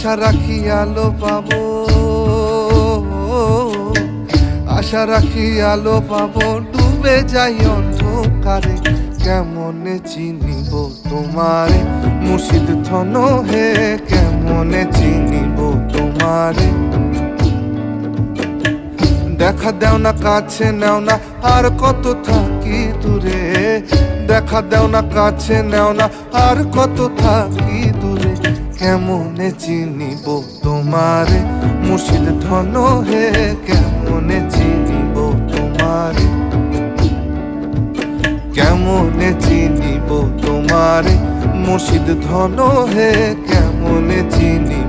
আশা রাখি আলো পাবো, আশা রাখি আলো পাবো, ডুবে যাই অন্ধকারে। কেমনে চিনিব তোমারে মুর্শিদ ধন হে, কেমনে চিনিব তোমারে। দেখা দেও না কাছে নেও না, আর কত থাকি দূরে। দেখা দেও না কাছে নেও না, আর কত থাকি দূরে। কেমনে চিনিব তোমারে মুর্শিদ ধন হে, কেমনে চিনিব তোমারে। কেমনে চিনিব তোমারে মুর্শিদ ধন হে, কেমনে চিনিব